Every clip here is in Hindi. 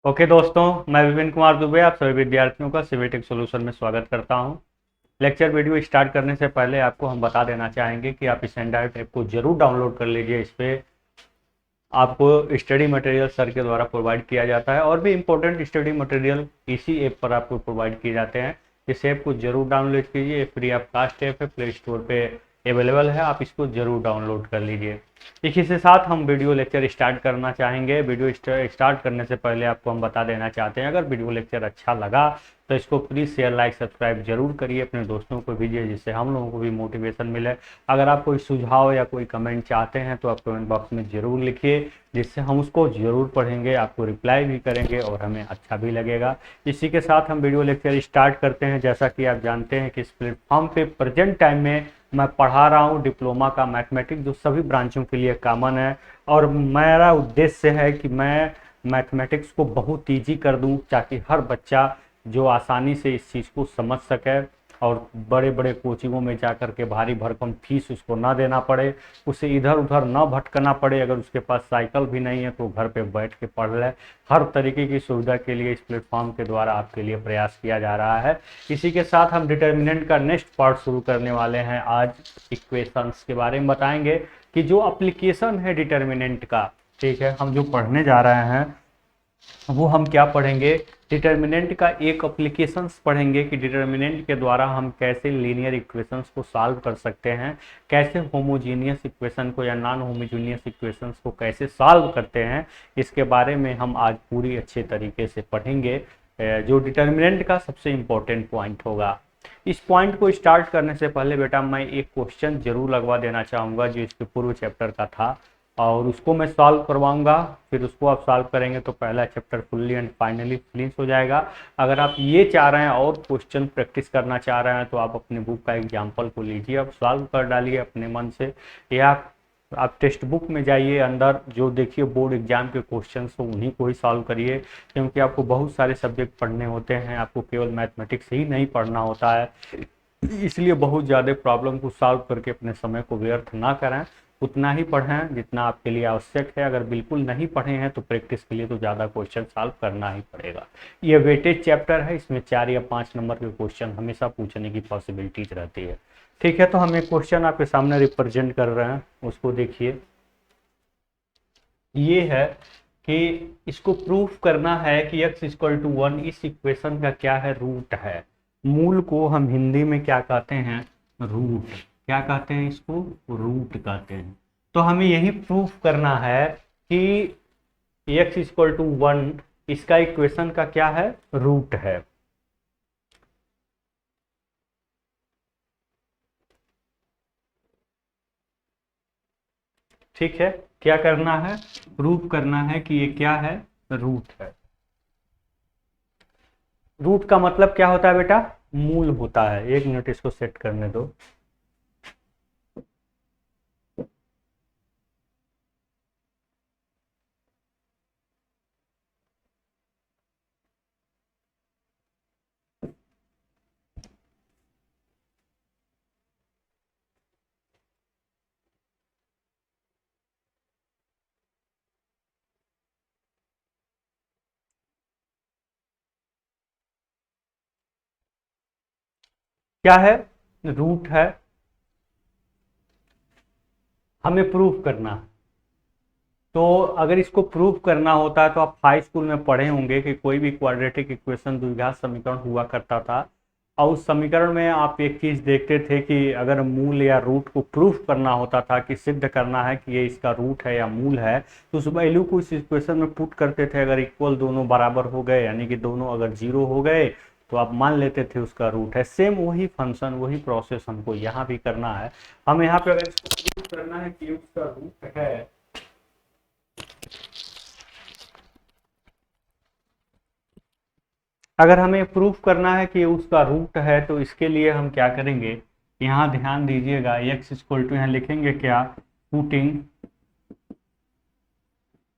ओके दोस्तों, मैं विपिन कुमार दुबे आप सभी विद्यार्थियों का सिविटेक सॉल्यूशन में स्वागत करता हूं। लेक्चर वीडियो स्टार्ट करने से पहले आपको हम बता देना चाहेंगे कि आप इस एंड्रॉइड ऐप को जरूर डाउनलोड कर लीजिए। इस पे आपको स्टडी मटेरियल सर के द्वारा प्रोवाइड किया जाता है और भी इम्पोर्टेंट स्टडी मटेरियल इसी ऐप पर आपको प्रोवाइड किए जाते हैं। इस ऐप को जरूर डाउनलोड कीजिए, फ्री ऑफ कास्ट ऐप है, प्ले स्टोर पे अवेलेबल है, आप इसको जरूर डाउनलोड कर लीजिए। इसी के साथ हम वीडियो लेक्चर स्टार्ट करना चाहेंगे। वीडियो स्टार्ट करने से पहले आपको हम बता देना चाहते हैं, अगर वीडियो लेक्चर अच्छा लगा तो इसको प्लीज़ शेयर लाइक सब्सक्राइब जरूर करिए, अपने दोस्तों को भेजिए जिससे हम लोगों को भी मोटिवेशन मिले। अगर आप कोई सुझाव या कोई कमेंट चाहते हैं तो आप कमेंट बॉक्स में ज़रूर लिखिए, जिससे हम उसको ज़रूर पढ़ेंगे, आपको रिप्लाई भी करेंगे और हमें अच्छा भी लगेगा। इसी के साथ हम वीडियो लेक्चर स्टार्ट करते हैं। जैसा कि आप जानते हैं कि इस प्लेटफॉर्म पे प्रेजेंट टाइम में मैं पढ़ा रहा हूँ डिप्लोमा का मैथमेटिक्स, जो सभी ब्रांचों के लिए कॉमन है। और मेरा उद्देश्य है कि मैं मैथमेटिक्स को बहुत ईजी कर दूं, ताकि हर बच्चा जो आसानी से इस चीज़ को समझ सके और बड़े बड़े कोचिंगों में जा कर के भारी भरकम फीस उसको ना देना पड़े, उसे इधर उधर ना भटकना पड़े। अगर उसके पास साइकिल भी नहीं है तो घर पे बैठ के पढ़ ले। हर तरीके की सुविधा के लिए इस प्लेटफॉर्म के द्वारा आपके लिए प्रयास किया जा रहा है। इसी के साथ हम डिटर्मिनेंट का नेक्स्ट पार्ट शुरू करने वाले हैं। आज इक्वेशंस के बारे में बताएंगे कि जो एप्लीकेशन है डिटर्मिनेंट का, ठीक है, हम जो पढ़ने जा रहे हैं वो हम क्या पढ़ेंगे, डिटर्मिनेंट का एक एप्लीकेशंस पढ़ेंगे कि डिटर्मिनेंट के द्वारा हम कैसे लीनियर इक्वेशंस को सॉल्व कर सकते हैं, कैसे होमोजीनियस इक्वेशन को या नॉन होमोजीनियस इक्वेशंस को कैसे सॉल्व करते हैं। इसके बारे में हम आज पूरी अच्छे तरीके से पढ़ेंगे, जो डिटर्मिनेंट का सबसे इम्पोर्टेंट पॉइंट होगा। इस पॉइंट को स्टार्ट करने से पहले बेटा मैं एक क्वेश्चन जरूर लगवा देना चाहूँगा जो इसके पूर्व चैप्टर का था, और उसको मैं सॉल्व करवाऊंगा। फिर उसको आप सॉल्व करेंगे तो पहला chapter fully and finally finish हो जाएगा। अगर आप ये चाह रहे हैं और क्वेश्चन प्रैक्टिस करना चाह रहे हैं तो आप अपने बुक का एग्जाम्पल को लीजिए, आप सॉल्व कर डालिए अपने मन से, या आप टेक्स्ट बुक में जाइए, अंदर जो देखिए बोर्ड एग्जाम के क्वेश्चन हो उन्हीं को ही सॉल्व करिए। क्योंकि आपको बहुत सारे सब्जेक्ट पढ़ने होते हैं, आपको केवल मैथमेटिक्स ही नहीं पढ़ना होता है, इसलिए बहुत ज़्यादा प्रॉब्लम को सॉल्व करके अपने समय को व्यर्थ ना करें। उतना ही पढ़ें जितना आपके लिए आवश्यक है। अगर बिल्कुल नहीं पढ़े हैं तो प्रैक्टिस के लिए तो ज़्यादा क्वेश्चन सॉल्व करना ही पड़ेगा। ये वेटेज चैप्टर है, इसमें 4 या 5 नंबर के क्वेश्चन हमेशा पूछने की पॉसिबिलिटीज रहती है। ठीक है, तो हम एक क्वेश्चन आपके सामने रिप्रेजेंट कर रहे हैं, उसको देखिए। ये है कि इसको प्रूफ करना है कि x इक्वल टू 1 इस इक्वेशन का क्या है, रूट है। मूल को हम हिंदी में क्या कहते हैं, रूट। क्या कहते हैं इसको, रूट कहते हैं। तो हमें यही प्रूफ करना है कि x इक्वल टू 1 इसका इक्वेशन का क्या है, रूट है। ठीक है, क्या करना है, प्रूफ करना है कि ये क्या है, रूट है। रूट का मतलब क्या होता है बेटा, मूल होता है। एक मिनट इसको सेट करने दो। क्या है, रूट है, हमें प्रूफ करना है। तो अगर इसको प्रूफ करना होता है तो आप हाई स्कूल में पढ़े होंगे कि कोई भी क्वाड्रेटिक इक्वेशन द्विघात समीकरण हुआ करता था, और उस समीकरण में आप एक चीज देखते थे कि अगर मूल या रूट को प्रूफ करना होता था, कि सिद्ध करना है कि ये इसका रूट है या मूल है, तो उस वैल्यू को इस इक्वेशन में पुट करते थे। अगर इक्वल दोनों बराबर हो गए, यानी कि दोनों अगर जीरो हो गए, तो आप मान लेते थे उसका रूट है। सेम वही फंक्शन, वही प्रोसेस हमको यहाँ भी करना है। हम यहाँ पे अगर इसको प्रूफ करना है कि उसका रूट है, अगर हमें प्रूफ करना है कि उसका रूट है, तो इसके लिए हम क्या करेंगे, यहाँ ध्यान दीजिएगा, x इक्वल टू यहाँ लिखेंगे क्या, पुटिंग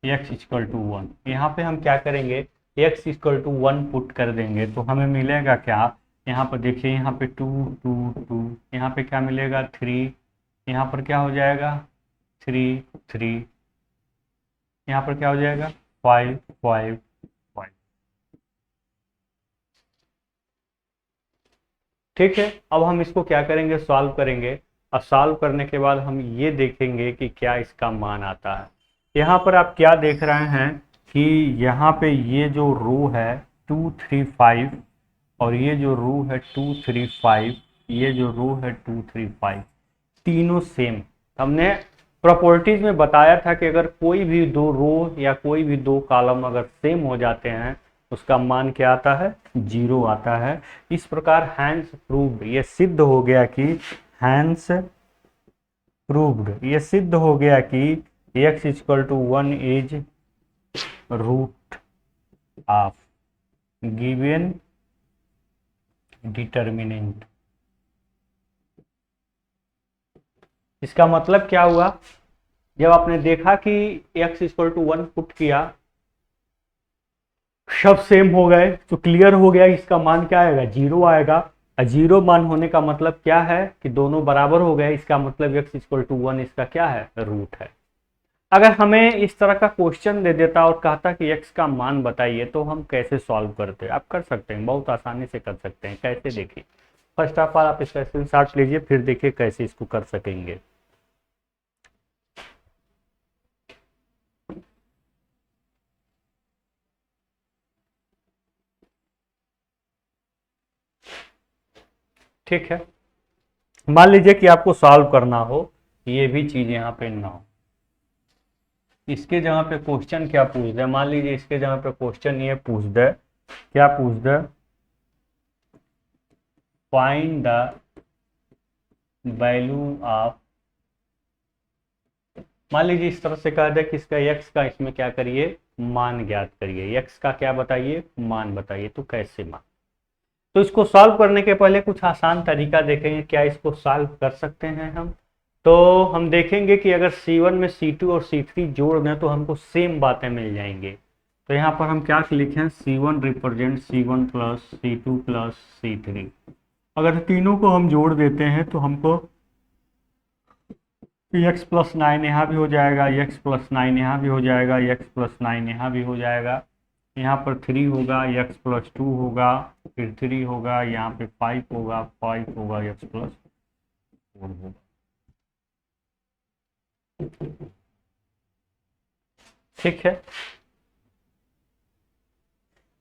x इक्वल टू 1। यहाँ पे हम क्या करेंगे, x इक्वल टू 1 पुट कर देंगे तो हमें मिलेगा क्या, यहाँ पर देखिए, यहाँ पे 2 2 2, यहाँ पे क्या मिलेगा 3, यहाँ पर क्या हो जाएगा 3 3, यहाँ पर क्या हो जाएगा 5 5 5। ठीक है, अब हम इसको क्या करेंगे, सॉल्व करेंगे। और सॉल्व करने के बाद हम ये देखेंगे कि क्या इसका मान आता है। यहाँ पर आप क्या देख रहे हैं कि यहाँ पे ये जो रो है 235 और ये जो रो है 235, ये जो रो है 235, तीनों सेम। हमने प्रॉपर्टीज में बताया था कि अगर कोई भी दो रो या कोई भी दो कॉलम अगर सेम हो जाते हैं उसका मान क्या आता है, 0 आता है। इस प्रकार हैंस प्रूव्ड, ये सिद्ध हो गया कि हैंस प्रूव्ड, ये सिद्ध हो गया कि x equal to 1 is root of given determinant. इसका मतलब क्या हुआ, जब आपने देखा कि x इक्वल टू 1 पुट किया, सब सेम हो गए, तो क्लियर हो गया इसका मान क्या आएगा, 0 आएगा। और 0 मान होने का मतलब क्या है कि दोनों बराबर हो गए, इसका मतलब x इक्वल टू 1 इसका क्या है, रूट है। अगर हमें इस तरह का क्वेश्चन दे देता और कहता कि x का मान बताइए, तो हम कैसे सॉल्व करते हैं। आप कर सकते हैं, बहुत आसानी से कर सकते हैं। कैसे, देखिए, फर्स्ट ऑफ ऑल आप इसका स्क्रीनशॉट लीजिए, फिर देखिए कैसे इसको कर सकेंगे। ठीक है, मान लीजिए कि आपको सॉल्व करना हो, ये भी चीज यहाँ पे ना हो, इसके जगह पे क्वेश्चन क्या पूछ दे, मान लीजिए इसके जगह पे क्वेश्चन ये पूछ दे, क्या पूछ दे, फाइंड द वैल्यू ऑफ, मान लीजिए इस तरह से कहा जाए कि इसका x का इसमें क्या करिए, मान ज्ञात करिए, x का क्या बताइए, मान बताइए। तो कैसे मान, तो इसको सॉल्व करने के पहले कुछ आसान तरीका देखेंगे, क्या इसको सॉल्व कर सकते हैं हम। तो हम देखेंगे कि अगर C1 में C2 और C3 जोड़ दें तो हमको सेम बातें मिल जाएंगे। तो यहाँ पर हम क्या लिखें, C1 represent C1 plus C2 plus C3। अगर तीनों को हम जोड़ देते हैं तो हमको x प्लस 9 यहाँ भी हो जाएगा, x प्लस 9 यहाँ भी हो जाएगा, x प्लस 9 यहाँ भी हो जाएगा, यहाँ पर 3 होगा, x प्लस 2 होगा, फिर 3 होगा, यहाँ पे 5 होगा, 5 होगा, x प्लस 4 होगा। ठीक है,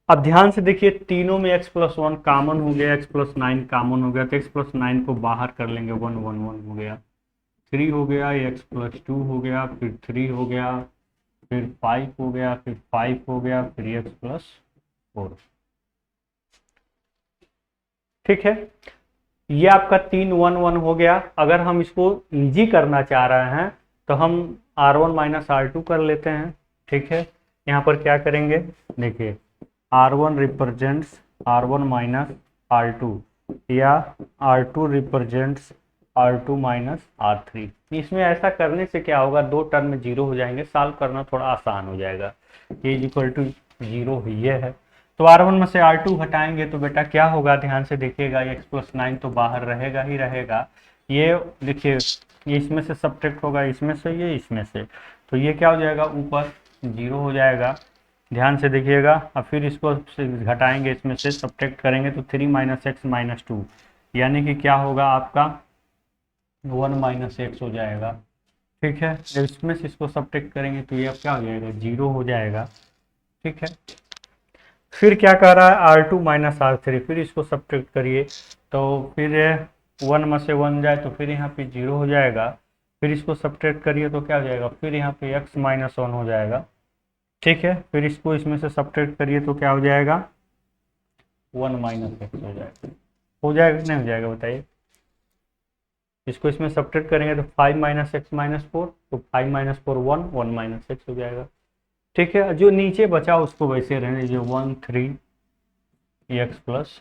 अब ध्यान से देखिए, तीनों में x प्लस 1 कॉमन हो गया, x प्लस 9 कॉमन हो गया, तो x प्लस 9 को बाहर कर लेंगे, 1 1 1 हो गया, 3 हो गया, x प्लस 2 हो गया, फिर 3 हो गया, फिर 5 हो गया, फिर 5 हो गया, फिर x प्लस 4। ठीक है, ये आपका 3 1 1 हो गया। अगर हम इसको इजी करना चाह रहे हैं तो हम R1 माइनस R2 कर लेते हैं। ठीक है, यहाँ पर क्या करेंगे, देखिए, R1 represents R1 minus R2 या R2 represents R2 minus R3। इसमें ऐसा करने से क्या होगा, दो टर्म में 0 हो जाएंगे, सॉल्व करना थोड़ा आसान हो जाएगा। ये इक्वल टू 0 ये है, तो R1 में से R2 हटाएंगे तो बेटा क्या होगा, ध्यान से देखिएगा, x प्लस 9 तो बाहर रहेगा ही रहेगा। ये देखिए, ये इसमें से सब्ट्रैक्ट होगा, इसमें से, ये इसमें से, तो ये क्या हो जाएगा, ऊपर 0 हो जाएगा। ध्यान से देखिएगा, अब फिर इसको घटाएंगे, इसमें से सब्ट्रैक्ट करेंगे तो 3 माइनस एक्स माइनस 2, यानी कि क्या होगा आपका 1 माइनस एक्स हो जाएगा। ठीक है, जब इसमें से इसको सब्ट्रैक्ट करेंगे तो ये क्या हो जाएगा, 0 हो जाएगा। ठीक है, फिर क्या कह रहा है, R2 माइनस R3, फिर इसको सब्ट्रैक्ट करिए, तो फिर 1 में से 1 जाए तो फिर यहाँ पे 0 हो जाएगा, फिर इसको सब्ट्रैक्ट करिए तो क्या हो जाएगा, फिर यहाँ पे x माइनस 1 हो जाएगा। ठीक है, फिर इसको इसमें से सब्ट्रैक्ट करिए तो क्या हो जाएगा, 1 माइनस एक्स हो जाएगा। हो जाएगा नहीं हो जाएगा बताइए, इसको इसमें सब्ट्रैक्ट करेंगे तो 5 माइनस एक्स माइनस 4, तो 5 माइनस 4 1, 1 माइनस एक्स हो जाएगा। ठीक है, जो नीचे बचा उसको वैसे रहने दीजिए, 1 3 एक्स प्लस।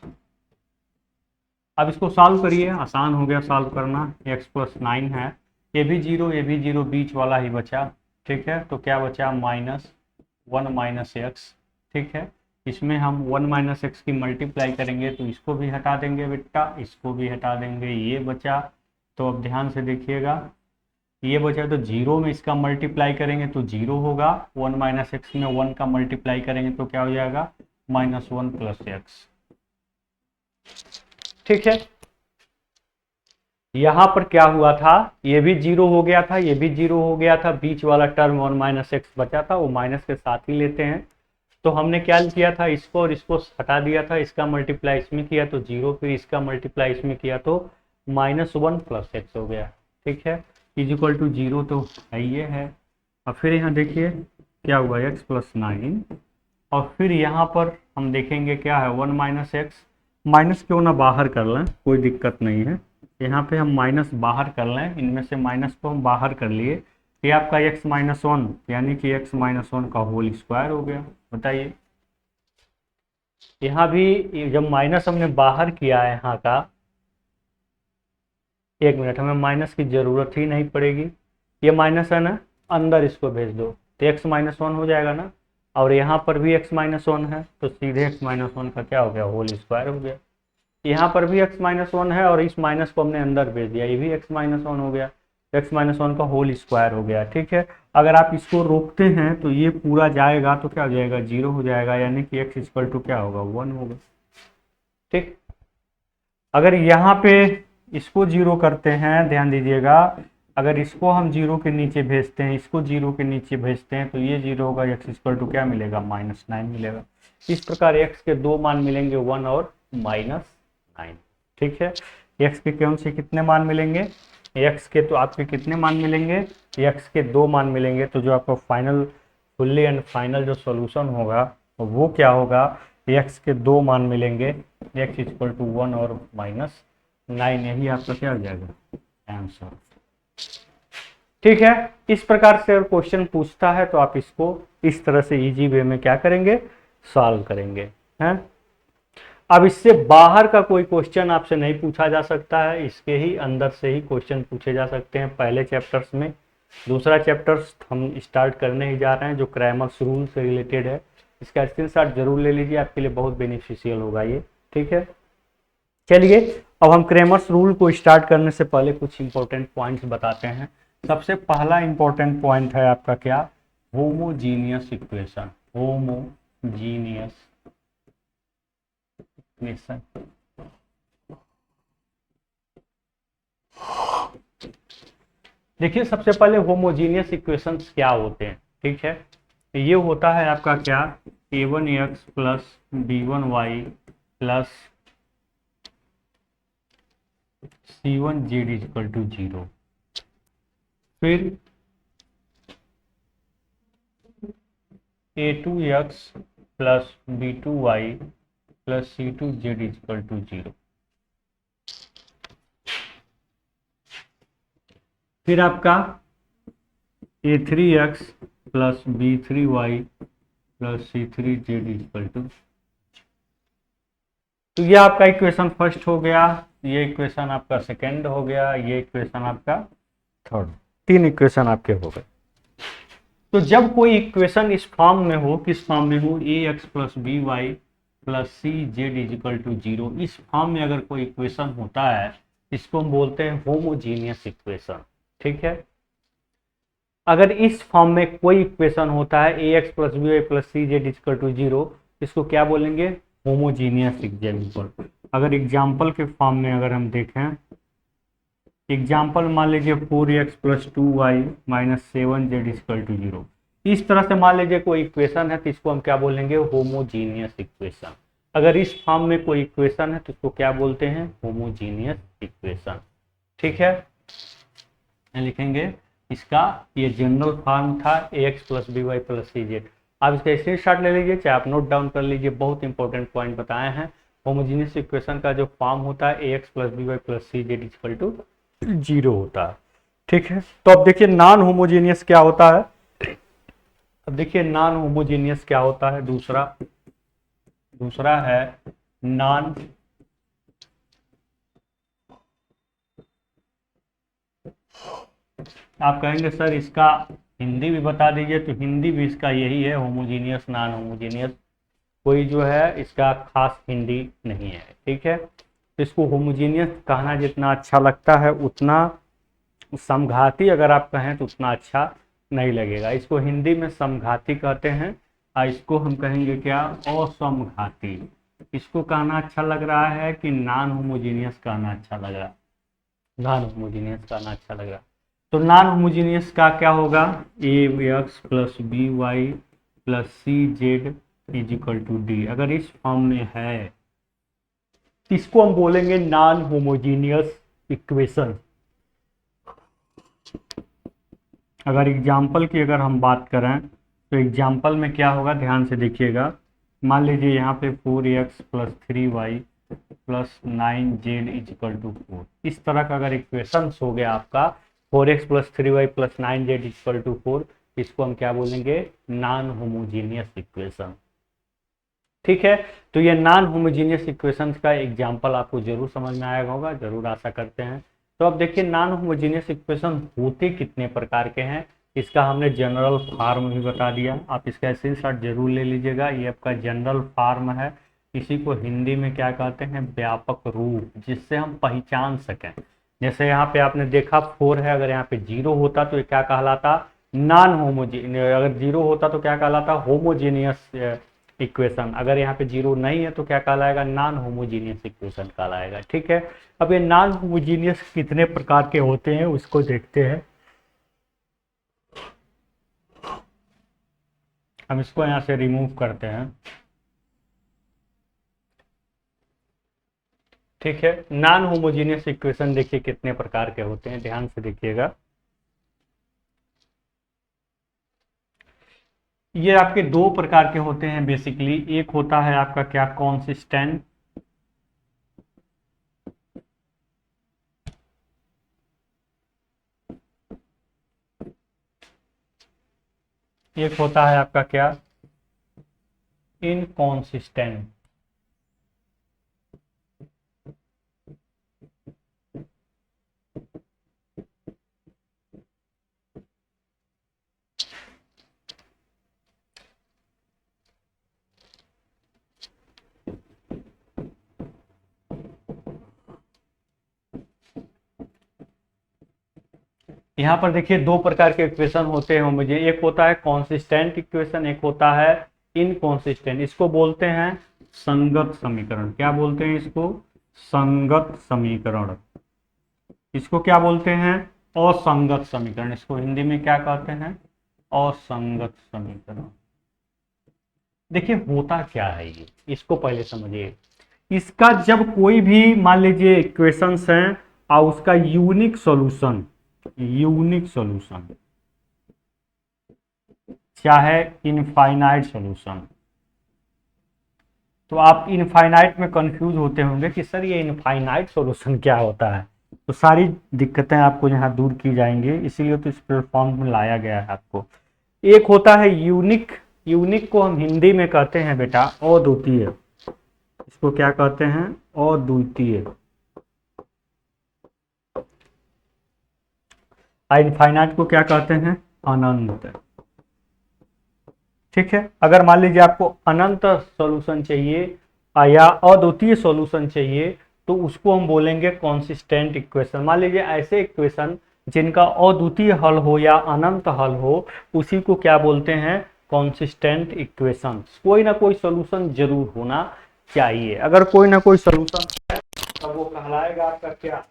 अब इसको सॉल्व करिए, आसान हो गया सॉल्व करना, x प्लस 9 है, ये भी 0 ये भी 0, बीच वाला ही बचा। ठीक है, तो क्या बचा, माइनस 1 माइनस एक्स। ठीक है, इसमें हम 1 माइनस एक्स की मल्टीप्लाई करेंगे तो इसको भी हटा देंगे बेटा, इसको भी हटा देंगे, ये बचा। तो अब ध्यान से देखिएगा, ये बचा तो 0 में इसका मल्टीप्लाई करेंगे तो 0 होगा, 1 माइनस एक्स में 1 का मल्टीप्लाई करेंगे तो क्या हो जाएगा, माइनस 1 प्लस एक्स। ठीक है, यहाँ पर क्या हुआ था, ये भी जीरो हो गया था, ये भी जीरो हो गया था, बीच वाला टर्म 1 माइनस एक्स बचा था, वो माइनस के साथ ही लेते हैं। तो हमने क्या किया था, इसको और इसको हटा दिया था, इसका मल्टीप्लाई इसमें किया तो जीरो, फिर इसका मल्टीप्लाई इसमें किया तो -1 प्लस एक्स हो गया। ठीक है, इज इक्वल टू जीरो तो ये है। और फिर यहाँ देखिए क्या हुआ, एक्स प्लस 9, और फिर यहाँ पर हम देखेंगे क्या है, 1 माइनस एक्स, माइनस क्यों ना बाहर कर लें, कोई दिक्कत नहीं है। यहाँ पे हम माइनस बाहर कर लें, इनमें से माइनस को हम बाहर कर लिए, ये आपका x माइनस वन यानी कि x माइनस वन का होल स्क्वायर हो गया। बताइए, यहाँ भी जब माइनस हमने बाहर किया है यहाँ का, एक मिनट, हमें माइनस की जरूरत ही नहीं पड़ेगी, ये माइनस है ना, अंदर इसको भेज दो तो x माइनस वन हो जाएगा ना, और यहाँ पर भी x माइनस वन है तो सीधे x माइनस वन का क्या हो गया, होल स्क्वायर हो गया। यहाँ पर भी x माइनस वन है और इस माइनस को हमने अंदर भेज दिया, ये भी x माइनस वन हो गया, x माइनस वन का होल स्क्वायर हो गया। ठीक है, अगर आप इसको रोकते हैं तो ये पूरा जाएगा तो क्या हो जाएगा, जीरो हो जाएगा, यानी कि x इक्वल टू क्या होगा, 1 होगा। ठीक, अगर यहाँ पे इसको जीरो करते हैं, ध्यान दीजिएगा, अगर इसको हम जीरो के नीचे भेजते हैं, इसको जीरो के नीचे भेजते हैं तो ये जीरो होगा, x इक्वल टू क्या मिलेगा, -9 मिलेगा। इस प्रकार x के दो मान मिलेंगे, 1 और -9। ठीक है, x के कौन से कितने मान मिलेंगे, x के तो आपके कितने मान मिलेंगे, x के दो मान मिलेंगे, तो जो आपका फाइनल फुल्ली एंड फाइनल जो सॉल्यूशन होगा वो क्या होगा, x के दो मान मिलेंगे, x इक्वल टू 1 और -9, यही आपका क्या हो जाएगा आंसर। ठीक है, इस प्रकार से अगर क्वेश्चन पूछता है तो आप इसको इस तरह से इजी वे में क्या करेंगे, सॉल्व करेंगे हैं। अब इससे बाहर का कोई क्वेश्चन आपसे नहीं पूछा जा सकता है, इसके ही अंदर से ही क्वेश्चन पूछे जा सकते हैं पहले चैप्टर्स में। दूसरा चैप्टर्स हम स्टार्ट करने ही जा रहे हैं जो क्रैमर्स रूल से रिलेटेड है, इसका स्क्रीनशॉट जरूर ले लीजिए, आपके लिए बहुत बेनिफिशियल होगा ये। ठीक है, चलिए अब हम क्रैमर्स रूल को स्टार्ट करने से पहले कुछ इंपॉर्टेंट पॉइंट्स बताते हैं। सबसे पहला इंपॉर्टेंट पॉइंट है आपका क्या, होमोजीनियस इक्वेशन। होमोजीनियस इक्वेशन, देखिए सबसे पहले होमोजीनियस इक्वेशंस क्या होते हैं। ठीक है, ये होता है आपका क्या, a1x plus b1y plus c1z equal to 0, फिर a2x plus b2y plus c2z equal to 0, फिर आपका a3x plus b3y plus c3z equal to, तो ये आपका इक्वेशन फर्स्ट हो गया, ये इक्वेशन आपका सेकेंड हो गया, ये इक्वेशन आपका थर्ड, तीन इक्वेशन आपके हो गए। तो जब कोई इक्वेशन इस फॉर्म में हो, किस फॉर्म में हो, ax plus B Y plus C z is equal to 0, इस फॉर्म में अगर कोई इक्वेशन होता है इसको हम बोलते हैं होमोजीनियस इक्वेशन। ठीक है, अगर इस फॉर्म में कोई इक्वेशन होता है ax plus B Y plus C z is equal to 0, इसको क्या बोलेंगे, होमोजीनियस एग्जाम्पल। अगर एग्जाम्पल के फॉर्म में अगर हम देखें, एग्जाम्पल मान लीजिए 4x plus 2y minus 7z equal to 0, इस तरह से मान लीजिए कोई इक्वेशन है तो इसको हम क्या बोलेंगे, होमोजीनियस इक्वेशन। अगर इस फॉर्म में कोई इक्वेशन है तो इसको क्या बोलते हैं, होमोजीनियस इक्वेशन। ठीक है, लिखेंगे इसका, ये जनरल फॉर्म था ax plus B Y plus सी जेड। आप इसका स्क्रीनशॉट ले लीजिए, चाहे आप नोट डाउन कर लीजिए, बहुत इंपॉर्टेंट पॉइंट बताए हैं। होमोजीनियस इक्वेशन का जो फॉर्म होता है ax plus B Y plus C z equal to 0 होता है। ठीक है, तो अब देखिए नॉन होमोजीनियस क्या होता है, अब देखिए नॉन होमोजीनियस क्या होता है, दूसरा है नॉन आप कहेंगे सर इसका हिंदी भी बता दीजिए, तो हिंदी भी इसका यही है, होमोजीनियस नॉन होमोजीनियस, कोई जो है इसका खास हिंदी नहीं है। ठीक है, तो इसको होमोजीनियस कहना जितना अच्छा लगता है उतना समघाती अगर आप कहें तो उतना अच्छा नहीं लगेगा। इसको हिंदी में समघाती कहते हैं और इसको हम कहेंगे क्या, असमघाती। इसको कहना अच्छा लग रहा है कि नॉन होमोजीनियस कहना अच्छा लग रहा है, नॉन होमोजीनियस का ना अच्छा लग रहा। तो नॉन होमोजीनियस का क्या होगा, A X plus B Y plus C Z is equal to D. अगर इस फॉर्म में है इसको हम बोलेंगे नॉन होमोजीनियस इक्वेशन। अगर एग्जाम्पल की अगर हम बात करें तो एग्जाम्पल में क्या होगा, ध्यान से देखिएगा। मान लीजिए यहाँ पे 4x plus 3y plus 9z is equal to 4। इस तरह का अगर इक्वेशन हो गया आपका 4x plus 3y plus 9z is equal to 4, इसको हम क्या बोलेंगे, नॉन होमोजीनियस इक्वेशन। ठीक है, तो ये नॉन होमोजीनियस इक्वेशंस का एग्जांपल आपको जरूर समझ में आया होगा, जरूर आशा करते हैं। तो अब देखिए नॉन होमोजीनियस इक्वेशन होते कितने प्रकार के हैं, इसका हमने जनरल फार्म भी बता दिया। आप इसका स्क्रीनशॉट जरूर ले लीजिएगा, ये आपका जनरल फार्म है। इसी को हिंदी में क्या कहते हैं, व्यापक रूप, जिससे हम पहचान सकें। जैसे यहाँ पे आपने देखा 4 है, अगर यहाँ पे 0 होता तो ये क्या कहलाता, नॉन होमोजीनियस। अगर 0 होता तो क्या कहलाता, होमोजीनियस इक्वेशन। अगर यहाँ पे 0 नहीं है तो क्या कहलाएगा, नॉन होमोजीनियस इक्वेशन कहलाएगा। ठीक है, अब ये नॉन होमोजीनियस कितने प्रकार के होते हैं उसको देखते हैं। हम इसको यहाँ से रिमूव करते हैं। ठीक है, नॉन होमोजीनियस इक्वेशन देखिए कितने प्रकार के होते हैं, ध्यान से देखिएगा। ये आपके दो प्रकार के होते हैं बेसिकली। एक होता है आपका क्या, कॉन्सिस्टेंट। एक होता है आपका क्या, इनकॉन्सिस्टेंट। यहाँ पर देखिए दो प्रकार के इक्वेशन होते हैं मुझे, एक होता है कॉन्सिस्टेंट इक्वेशन, एक होता है इनकॉन्सिस्टेंट। इसको बोलते हैं संगत समीकरण। क्या बोलते हैं इसको, संगत समीकरण। इसको क्या बोलते हैं, असंगत समीकरण। इसको हिंदी में क्या कहते हैं, असंगत समीकरण। देखिए होता क्या है ये, इसको पहले समझिए। इसका जब कोई भी मान लीजिए इक्वेशंस हैं और उसका यूनिक सॉल्यूशन, यूनिक सॉल्यूशन चाहे इनफाइनाइट सॉल्यूशन, तो आप इनफाइनाइट में कंफ्यूज होते होंगे कि सर ये इनफाइनाइट सॉल्यूशन क्या होता है। तो सारी दिक्कतें आपको यहाँ दूर की जाएंगी, इसीलिए तो इस प्लेटफॉर्म में लाया गया है आपको। एक होता है यूनिक। यूनिक को हम हिंदी में कहते हैं बेटा अद्वितीय। इसको क्या कहते हैं, अद्वितीय। इनफाइनाइट को क्या कहते हैं, अनंत। ठीक है, अगर मान लीजिए आपको अनंत सॉल्यूशन चाहिए या अद्वितीय सॉल्यूशन चाहिए तो उसको हम बोलेंगे कॉन्सिस्टेंट इक्वेशन। मान लीजिए ऐसे इक्वेशन जिनका अद्वितीय हल हो या अनंत हल हो, उसी को क्या बोलते हैं, कॉन्सिस्टेंट इक्वेशन। कोई ना कोई सॉल्यूशन जरूर होना चाहिए। अगर कोई ना कोई सॉल्यूशन है तो वो कहलाएगा आपका क्या,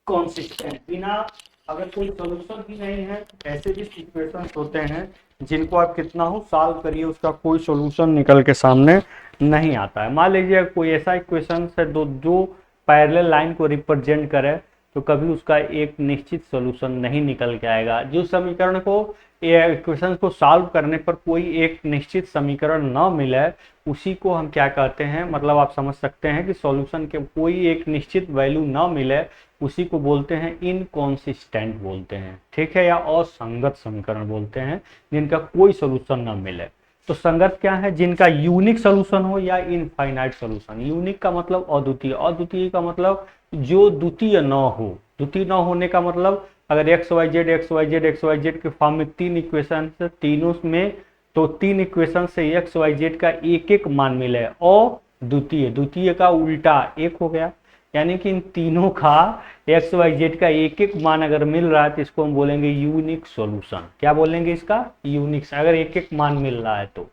कॉन्सिस्टेंट। बिना अगर कोई सॉल्यूशन ही नहीं है, ऐसे भी इक्वेशन होते हैं जिनको आप कितना हो सॉल्व करिए उसका कोई सॉल्यूशन निकल के सामने नहीं आता है। मान लीजिए कोई ऐसा इक्वेशन है जो पैरेलल लाइन को रिप्रेजेंट करे, तो कभी उसका एक निश्चित सॉल्यूशन नहीं निकल के आएगा। जो समीकरण को इक्वेशन को सॉल्व करने पर कोई एक निश्चित समीकरण न मिले, उसी को हम क्या कहते हैं, मतलब आप समझ सकते हैं कि सॉल्यूशन के कोई एक निश्चित वैल्यू न मिले, उसी को बोलते हैं इनकॉन्सिस्टेंट बोलते हैं। ठीक है, या असंगत समीकरण बोलते हैं जिनका कोई सॉल्यूशन न मिले। तो संगत क्या है, जिनका यूनिक सॉल्यूशन हो या इनफाइनाइट सॉल्यूशन। यूनिक का मतलब अद्वितीय, अद्वितीय का मतलब जो द्वितीय न हो। द्वितीय न होने का मतलब अगर एक्स वाई जेड के फॉर्म में तीन इक्वेशन, तीनों में तो तीन इक्वेशन से एक्स वाई जेड का एक एक मान मिले, और द्वितीय, द्वितीय का उल्टा एक हो गया, यानी कि इन तीनों का एक्स वाई जेड का एक एक मान अगर मिल रहा है तो इसको हम बोलेंगे यूनिक सॉल्यूशन। क्या बोलेंगे इसका, यूनिक, अगर एक एक मान मिल रहा है तो।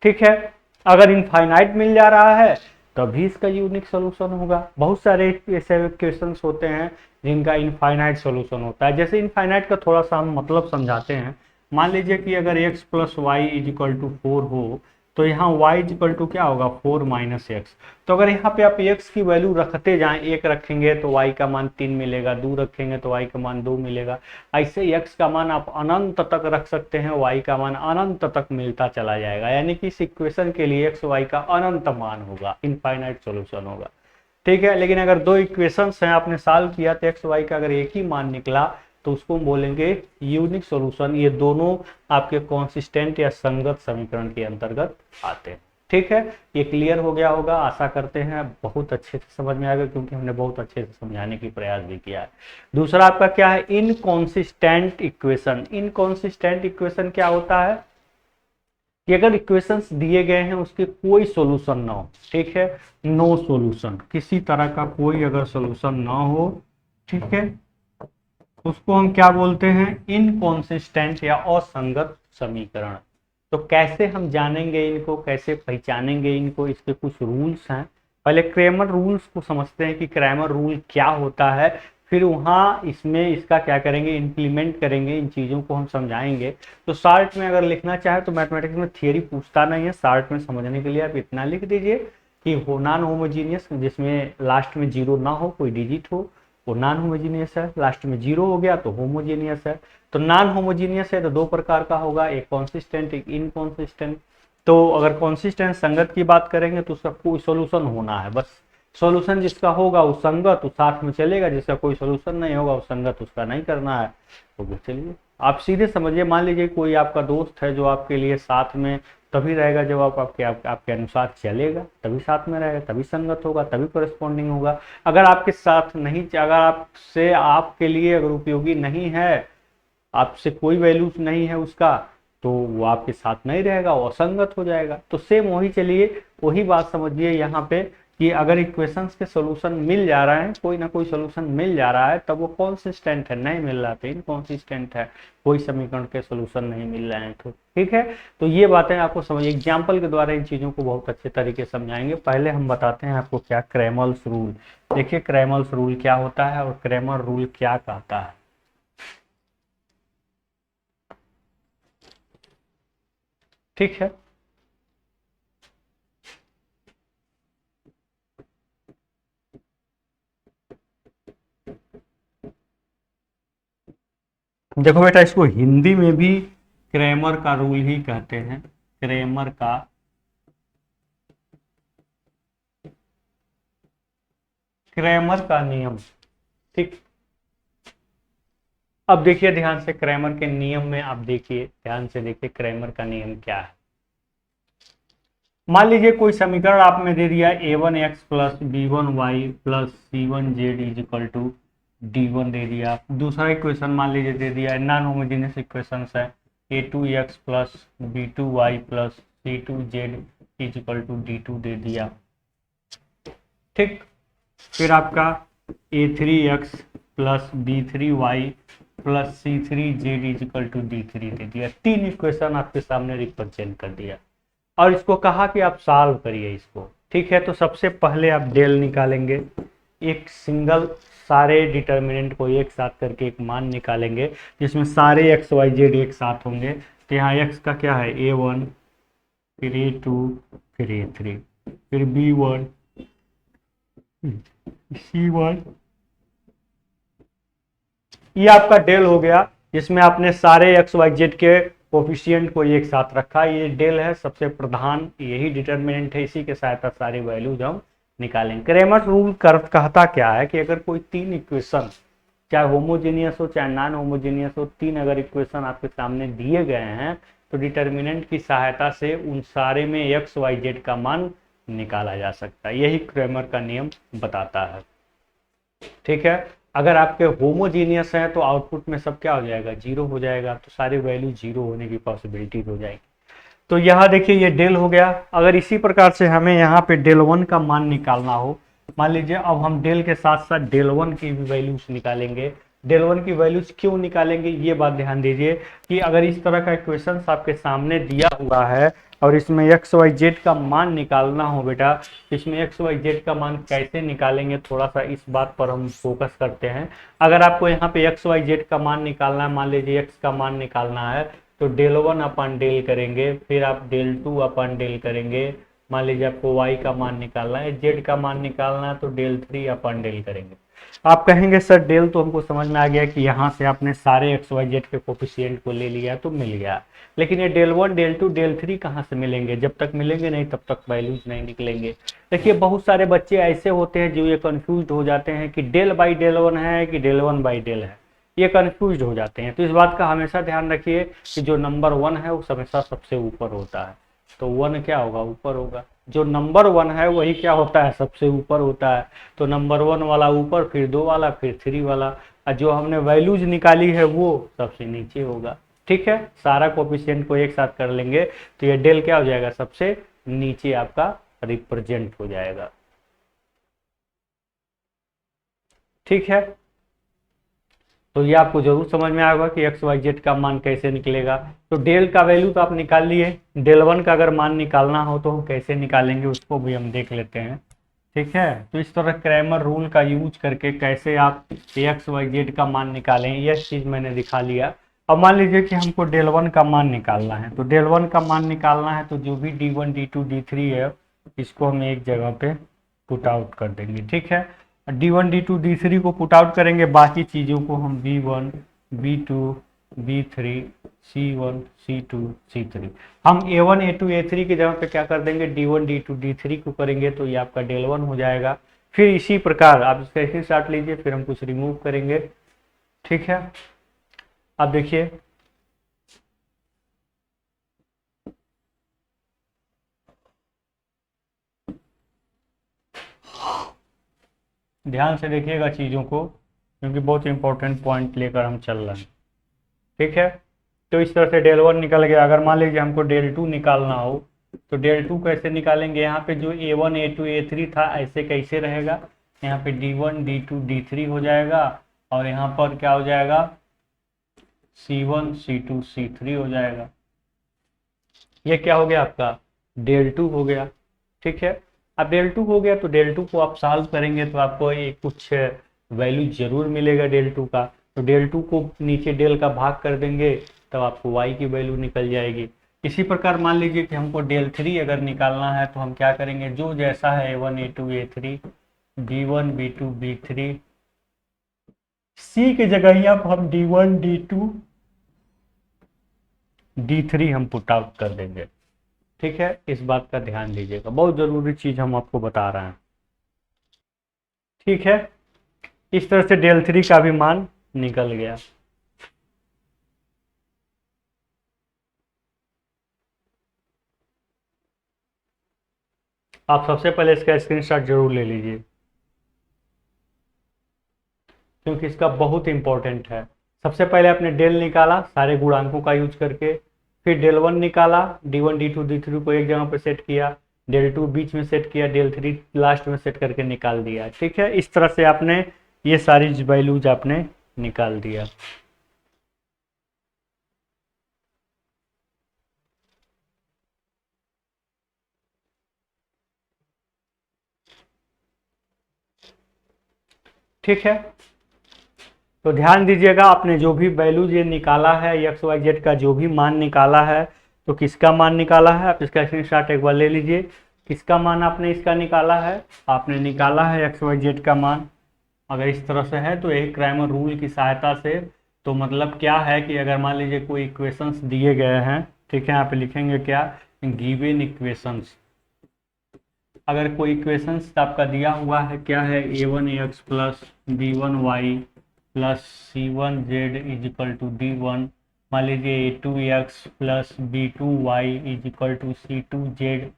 ठीक है, अगर इनफाइनाइट मिल जा रहा है तभी इसका यूनिक सॉल्यूशन होगा। बहुत सारे ऐसे क्वेश्चंस होते हैं जिनका इनफाइनाइट सोल्यूशन होता है। जैसे इनफाइनाइट का थोड़ा सा हम मतलब समझाते हैं। मान लीजिए कि अगर x plus y is equal to 4 हो, तो यहाँ y इज इक्वल टू क्या होगा, 4 माइनस एक्स। तो अगर यहाँ पे आप x की वैल्यू रखते जाएं, 1 रखेंगे तो y का मान 3 मिलेगा, 2 रखेंगे तो y का मान 2 मिलेगा। ऐसे x का मान आप अनंत तक रख सकते हैं, y का मान अनंत तक मिलता चला जाएगा। यानी कि इस इक्वेशन के लिए x y का अनंत मान होगा, इनफाइनाइट सोल्यूशन होगा। ठीक है, लेकिन अगर दो इक्वेशंस हैं, आपने सॉल्व किया तो एक्स वाई का अगर एक ही मान निकला तो उसको हम बोलेंगे यूनिक सॉल्यूशन। ये दोनों आपके कॉन्सिस्टेंट या संगत समीकरण के अंतर्गत आते हैं। ठीक है, ये क्लियर हो गया होगा, आशा करते हैं बहुत अच्छे से समझ में आएगा, क्योंकि हमने बहुत अच्छे से समझाने की प्रयास भी किया है। दूसरा आपका क्या है, इनकॉन्सिस्टेंट इक्वेशन। इनकॉन्सिस्टेंट इक्वेशन क्या होता है कि अगर इक्वेशंस दिए गए हैं उसके कोई सॉल्यूशन ना हो, ठीक है, नो सॉल्यूशन, किसी तरह का कोई अगर सॉल्यूशन ना हो, ठीक है, उसको हम क्या बोलते हैं, इनकॉन्सिस्टेंट या असंगत समीकरण। तो कैसे हम जानेंगे इनको, कैसे पहचानेंगे इनको, इसके कुछ रूल्स हैं। पहले क्रैमर रूल्स को समझते हैं कि क्रैमर रूल क्या होता है, फिर वहाँ इसमें इसका क्या करेंगे, इम्प्लीमेंट करेंगे, इन चीज़ों को हम समझाएंगे। तो शार्ट में अगर लिखना चाहे तो मैथमेटिक्स में थियरी पूछता नहीं है, शार्ट में समझने के लिए आप इतना लिख दीजिए कि हो नॉन होमोजीनियस, जिसमें लास्ट में जीरो ना हो, कोई डिजिट हो, वो नॉन होमोजीनियस है। लास्ट में जीरो हो गया तो होमोजीनियस है। तो नॉन होमोजीनियस है तो दो प्रकार का होगा, एक कॉन्सिस्टेंट, एक इनकॉन्सिस्टेंट। तो अगर कॉन्सिस्टेंट संगत की बात करेंगे तो उसका कोई सॉल्यूशन होना है, बस सॉल्यूशन जिसका होगा वो संगत उस साथ में चलेगा, जिसका कोई सॉल्यूशन नहीं होगा वो संगत उसका नहीं करना है। तो चलिए आप सीधे समझिए, मान लीजिए कोई आपका दोस्त है जो आपके लिए साथ में तभी रहेगा जब आपके अनुसार चलेगा, तभी साथ में रहेगा, तभी संगत होगा, तभी कोरेस्पॉन्डिंग होगा। अगर आपके साथ नहीं, अगर आपसे आपके लिए अगर उपयोगी नहीं है, आपसे कोई वैल्यू नहीं है उसका, तो वो आपके साथ नहीं रहेगा, वो असंगत हो जाएगा। तो सेम वही, चलिए वही बात समझिए यहाँ पे कि अगर इक्वेशंस के सॉल्यूशन मिल जा रहे हैं, कोई ना कोई सॉल्यूशन मिल जा रहा है, तब वो कॉन्सिस्टेंट है, नहीं मिल रहा तो इनकॉन्सिस्टेंट है, कोई समीकरण के सॉल्यूशन नहीं मिल रहे हैं तो। ठीक है, तो ये बातें आपको समझ, एग्जाम्पल के द्वारा इन चीज़ों को बहुत अच्छे तरीके से समझाएंगे। पहले हम बताते हैं आपको क्या क्रैमर्स रूल। देखिए क्रैमर्स रूल क्या होता है और क्रैमर रूल क्या कहता है। ठीक है, देखो बेटा, इसको हिंदी में भी क्रैमर का रूल ही कहते हैं, क्रैमर का नियम। ठीक, अब देखिए ध्यान से, क्रैमर के नियम में आप देखिए, ध्यान से देखिए क्रैमर का नियम क्या है। मान लीजिए कोई समीकरण आप में दे दिया a1x plus b1y plus c1z is equal to d1 दे दिया। दूसरा इक्वेशन मान लीजिए दे दिया, नॉन होमोजेनियस इक्वेशन है, a2x plus b2y plus c2z is equal to d2 दे दिया। ठीक, फिर आपका a3x plus b3y plus c3z is equal to d3 दे दिया। तीन इक्वेशन आपके सामने रिप्रेजेंट कर दिया और इसको कहा कि आप सॉल्व करिए इसको। ठीक है, तो सबसे पहले आप डेल निकालेंगे, एक सिंगल सारे डिटर्मिनेंट को एक साथ करके एक मान निकालेंगे जिसमें सारे एक्स वाई जेड एक साथ होंगे। तो यहाँ एक्स का क्या है, a1, फिर a2, फिर a3, फिर b1, c1। ये आपका डेल हो गया, जिसमें आपने सारे एक्स वाई जेड के कोफिशिएंट को एक साथ रखा। ये डेल है, सबसे प्रधान यही डिटर्मिनेंट है, इसी के सहायता सारी वैल्यूज हम निकालेंगे। क्रैमर रूल कहता क्या है कि अगर कोई तीन इक्वेशन, चाहे होमोजेनियस हो चाहे नॉन होमोजेनियस हो, तीन अगर इक्वेशन आपके सामने दिए गए हैं तो डिटर्मिनेंट की सहायता से उन सारे में एक्स वाई जेड का मान निकाला जा सकता है। यही क्रैमर का नियम बताता है। ठीक है, अगर आपके होमोजीनियस हैं तो आउटपुट में सब क्या हो जाएगा, जीरो हो जाएगा, तो सारी वैल्यू जीरो होने की पॉसिबिलिटी हो जाएगी। तो यहाँ देखिए ये डेल हो गया। अगर इसी प्रकार से हमें यहाँ पे डेल वन का मान निकालना हो, मान लीजिए अब हम डेल के साथ साथ डेल वन की भी वैल्यूज निकालेंगे। डेल वन की वैल्यूज क्यों निकालेंगे, ये बात ध्यान दीजिए कि अगर इस तरह का इक्वेशन आपके सामने दिया हुआ है और इसमें एक्स वाई जेड का मान निकालना हो बेटा, इसमें एक्स वाई जेड का मान कैसे निकालेंगे, थोड़ा सा इस बात पर हम फोकस करते हैं। अगर आपको यहाँ पे एक्स वाई जेड का मान निकालना है, मान लीजिए एक्स का मान निकालना है तो डेल वन अपन डेल करेंगे, फिर आप डेल टू अपन डेल करेंगे। मान लीजिए आपको वाई का मान निकालना है, जेड का मान निकालना है तो डेल थ्री अपन डेल करेंगे। आप कहेंगे सर डेल तो हमको समझ में आ गया कि यहाँ से आपने सारे एक्स वाई जेड के कोफिशिएंट को ले लिया तो मिल गया, लेकिन ये del one del two del three कहाँ से मिलेंगे, जब तक मिलेंगे नहीं तब तक वैल्यूज नहीं निकलेंगे। देखिए बहुत सारे बच्चे ऐसे होते हैं जो ये कंफ्यूज हो जाते हैं कि डेल बाई डेल वन है कि डेल वन बाई डेल है, ये कंफ्यूज हो जाते हैं। तो इस बात का हमेशा ध्यान रखिए कि जो नंबर वन है वो हमेशा सबसे ऊपर होता है, तो वन क्या होगा, ऊपर होगा। जो नंबर वन है वही क्या होता है, सबसे ऊपर होता है। तो नंबर वन वाला ऊपर, फिर दो वाला, फिर थ्री वाला, और जो हमने वैल्यूज निकाली है वो सबसे नीचे होगा। ठीक है, सारा कोफिशिएंट को एक साथ कर लेंगे तो ये डेल क्या हो जाएगा, सबसे नीचे आपका रिप्रेजेंट हो जाएगा। ठीक है, तो ये आपको जरूर समझ में आएगा कि एक्स वाई जेड का मान कैसे निकलेगा। तो डेल का वैल्यू तो आप निकाल लिए, डेल वन का अगर मान निकालना हो तो हम कैसे निकालेंगे उसको भी हम देख लेते हैं। ठीक है, तो इस तरह क्रैमर रूल का यूज करके कैसे आप एक्स वाई जेड का मान निकालें, यह चीज़ मैंने दिखा लिया। अब मान लीजिए कि हमको डेल वन का मान निकालना है, तो डेल वन का मान निकालना है तो जो भी D one D two D three है इसको हम एक जगह पे पुट आउट कर देंगे। ठीक है, D one D two D three को पुट आउट करेंगे, बाकी चीज़ों को हम B one B two B three C one C two C three, हम A one A two A three की जगह पे क्या कर देंगे, D one D two D three को करेंगे तो ये आपका डेल वन हो जाएगा। फिर इसी प्रकार आप इसका स्क्रीनशॉट लीजिए, फिर हम कुछ रिमूव करेंगे। ठीक है, अब देखिए ध्यान से देखिएगा चीज़ों को, क्योंकि बहुत इंपॉर्टेंट पॉइंट लेकर हम चल रहे हैं। ठीक है, तो इस तरह से डेल वन निकल गया। अगर मान लीजिए हमको डेल टू निकालना हो तो डेल टू कैसे निकालेंगे, यहाँ पे जो A one A two A three था ऐसे कैसे रहेगा, यहाँ पे D one D two D three हो जाएगा, और यहाँ पर क्या हो जाएगा, C one C two C three हो जाएगा। ये क्या हो गया आपका, डेल टू हो गया। ठीक है, अब डेल टू हो गया तो डेल टू को आप सॉल्व करेंगे तो आपको एक कुछ वैल्यू जरूर मिलेगा डेल टू का, तो डेल टू को नीचे डेल का भाग कर देंगे तब आपको वाई की वैल्यू निकल जाएगी। इसी प्रकार मान लीजिए कि हमको डेल थ्री अगर निकालना है तो हम क्या करेंगे, जो जैसा है A one A two A three B one B two B three, C की जगह यहाँ पर हम D one D two D three हम पुट आउट कर देंगे। ठीक है, इस बात का ध्यान दीजिएगा, बहुत जरूरी चीज हम आपको बता रहे हैं। ठीक है, इस तरह से डेल थ्री का भी मान निकल गया। आप सबसे पहले इसका स्क्रीनशॉट जरूर ले लीजिए, क्योंकि इसका बहुत इंपॉर्टेंट है। सबसे पहले आपने डेल निकाला सारे गुणांकों का यूज करके, फिर डेल वन निकाला, D one D two D three को एक जगह पे सेट किया, डेल टू बीच में सेट किया, डेल थ्री लास्ट में सेट करके निकाल दिया। ठीक है, इस तरह से आपने ये सारी वैल्यूज आपने निकाल दिया। ठीक है, तो ध्यान दीजिएगा, आपने जो भी वैल्यूज ये निकाला है एक्स वाई जेड का जो भी मान निकाला है, तो किसका मान निकाला है आप इसका स्क्रीनशॉट एक बार ले लीजिए। किसका मान आपने इसका निकाला है, आपने निकाला है एक्स वाई जेड का मान। अगर इस तरह से है तो यही क्रैमर रूल की सहायता से, तो मतलब क्या है कि अगर मान लीजिए कोई इक्वेशंस दिए गए हैं, ठीक है, यहाँ पे लिखेंगे क्या, गिवन इक्वेशंस। अगर कोई इक्वेशंस आपका दिया हुआ है, क्या है, A one X plus B one Y plus C one Z is equal to D one, मान लीजिए A two X plus B two Y is equal to C two Z,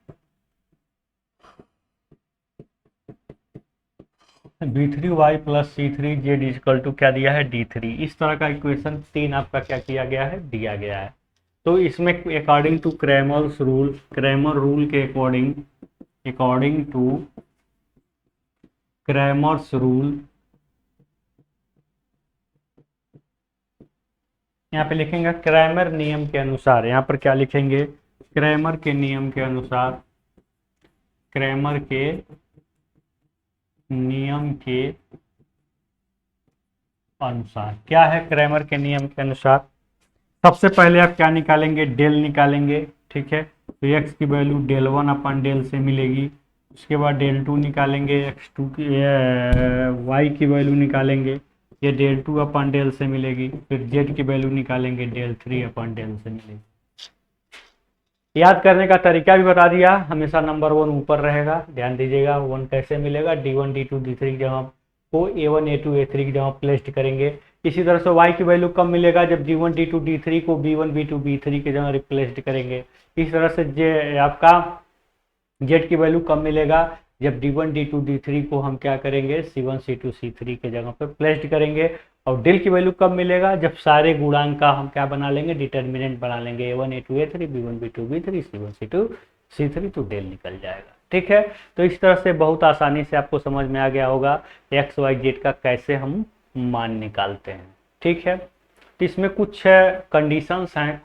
B three Y plus C three Z is equal to क्या दिया है, डी थ्री। इस तरह का इक्वेशन तीन आपका क्या किया गया है, दिया गया है। तो इसमें according to Cramer's rule, Cramer rule के according, according to Cramer's rule, यहाँ पे लिखेंगे क्रैमर नियम के अनुसार, यहाँ पर क्या लिखेंगे, क्रैमर के नियम के अनुसार, क्रैमर के नियम के अनुसार क्या है? क्रैमर के नियम के अनुसार सबसे पहले आप क्या निकालेंगे? डेल निकालेंगे, ठीक है। तो एक्स की वैल्यू डेल वन अपन डेल से मिलेगी। उसके बाद डेल टू निकालेंगे, एक्स टू की वाई की वैल्यू निकालेंगे, ये डेल टू अपन डेल से मिलेगी। फिर जेड की वैल्यू निकालेंगे, डेल थ्री अपन डेल से मिलेगी। याद करने का तरीका भी बता दिया, हमेशा नंबर वन ऊपर रहेगा, ध्यान दीजिएगा। वन कैसे मिलेगा? D1 D2 D3 की जगह को A1 A2 A3 की जगह प्लेस्ड करेंगे। इसी तरह से y की वैल्यू कब मिलेगा? जब D1 D2 D3 को B1 B2 B3 की जगह रिप्लेस्ड करेंगे। इस तरह से जे आपका z की वैल्यू कब मिलेगा? जब D1 D2 D3 को हम क्या करेंगे? C1 C2 C3 के जगह पर प्लेस्ड करेंगे। और डेल की वैल्यू कब मिलेगा? जब सारे गुणांक का हम क्या बना लेंगे? डिटर्मिनेंट बना लेंगे, A1 A2 A3 B1 B2 B3 C1 C2 C3, तो डेल निकल जाएगा, ठीक है। तो इस तरह से बहुत आसानी से आपको समझ में आ गया होगा एक्स वाई जेड का कैसे हम मान निकालते हैं, ठीक है। तो इसमें कुछ कंडीशंस हैं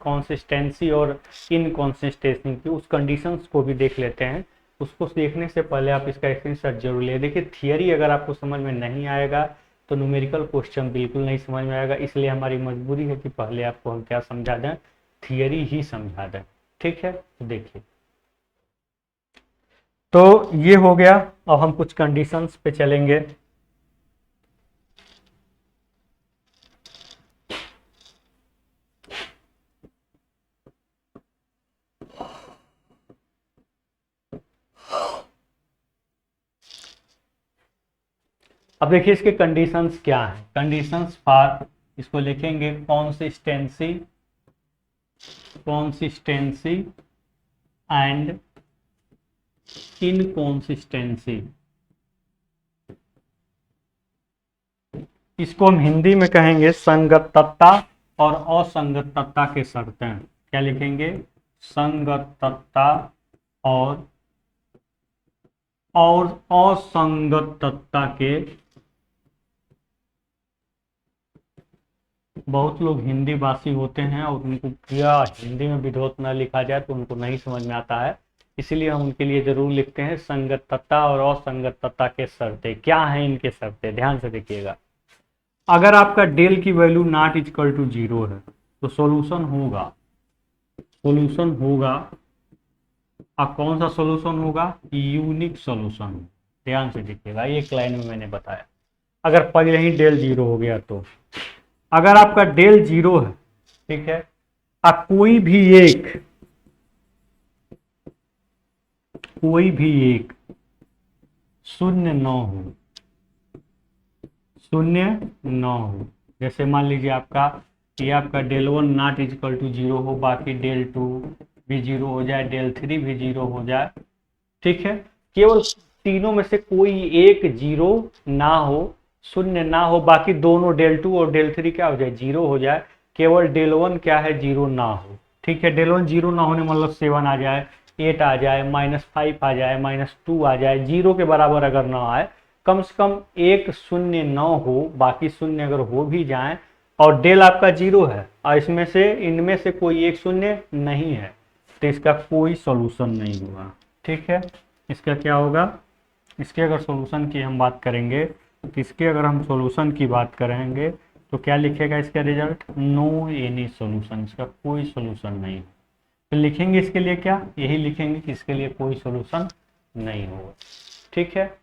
कंसिस्टेंसी और इनकंसिस्टेंसी की, उस कंडीशंस को भी देख लेते हैं। उसको देखने से पहले आप इसका स्क्रीनशॉट जरूर ले। देखिए, थियरी अगर आपको समझ में नहीं आएगा तो न्यूमेरिकल क्वेश्चन बिल्कुल नहीं समझ में आएगा। इसलिए हमारी मजबूरी है कि पहले आपको हम क्या समझा दें? थियरी ही समझा दें, ठीक है। तो देखिए, तो ये हो गया। अब हम कुछ कंडीशंस पे चलेंगे। अब देखिए इसके कंडीशंस क्या हैं। कंडीशंस फॉर, इसको लिखेंगे कॉन्सिस्टेंसी, कॉन्सिस्टेंसी एंड इनकॉन्सिस्टेंसी। इसको हम हिंदी में कहेंगे संगतता और असंगतता के शर्तें। क्या लिखेंगे? संगतता और असंगतता के। बहुत लोग हिंदी भाषी होते हैं और उनको क्या हिंदी में विरोध न लिखा जाए तो उनको नहीं समझ में आता है, इसीलिए हम उनके लिए जरूर लिखते हैं संगतता और असंगतता के शर्तें। क्या हैं इनके शर्तें? ध्यान से देखिएगा। अगर आपका डेल की value not equal to zero है तो सॉल्यूशन होगा, सॉल्यूशन होगा। अब कौन सा सॉल्यूशन होगा? Unique solution. ध्यान से देखिएगा, एक लाइन में मैंने बताया। अगर पहले ही डेल जीरो हो गया तो, अगर आपका डेल जीरो है, ठीक है, अब कोई भी एक शून्य न हो, शून्य न हो। जैसे मान लीजिए आपका ये आपका del one not equal to zero हो, बाकी डेल टू भी जीरो हो जाए, डेल थ्री भी जीरो हो जाए, ठीक है। केवल तीनों में से कोई एक जीरो ना हो, शून्य ना हो, बाकी दोनों डेल टू और डेल थ्री क्या हो जाए? जीरो हो जाए। केवल डेल वन क्या है? जीरो ना हो, ठीक है। डेल वन जीरो ना होने मतलब 7 आ जाए, 8 आ जाए, -5 आ जाए, -2 आ जाए, जीरो के बराबर अगर ना आए, कम से कम एक शून्य न हो, बाकी शून्य अगर हो भी जाए और डेल आपका जीरो है और इसमें से इनमें से कोई एक शून्य नहीं है, तो इसका कोई सॉल्यूशन नहीं हुआ, ठीक है। इसका क्या होगा? इसके अगर सॉल्यूशन की हम बात करेंगे तो इसके अगर हम सॉल्यूशन की बात करेंगे तो क्या लिखेगा इसका रिजल्ट? नो एनी सॉल्यूशन, इसका कोई सॉल्यूशन नहीं। तो लिखेंगे इसके लिए क्या? यही लिखेंगे कि इसके लिए कोई सॉल्यूशन नहीं होगा, ठीक है।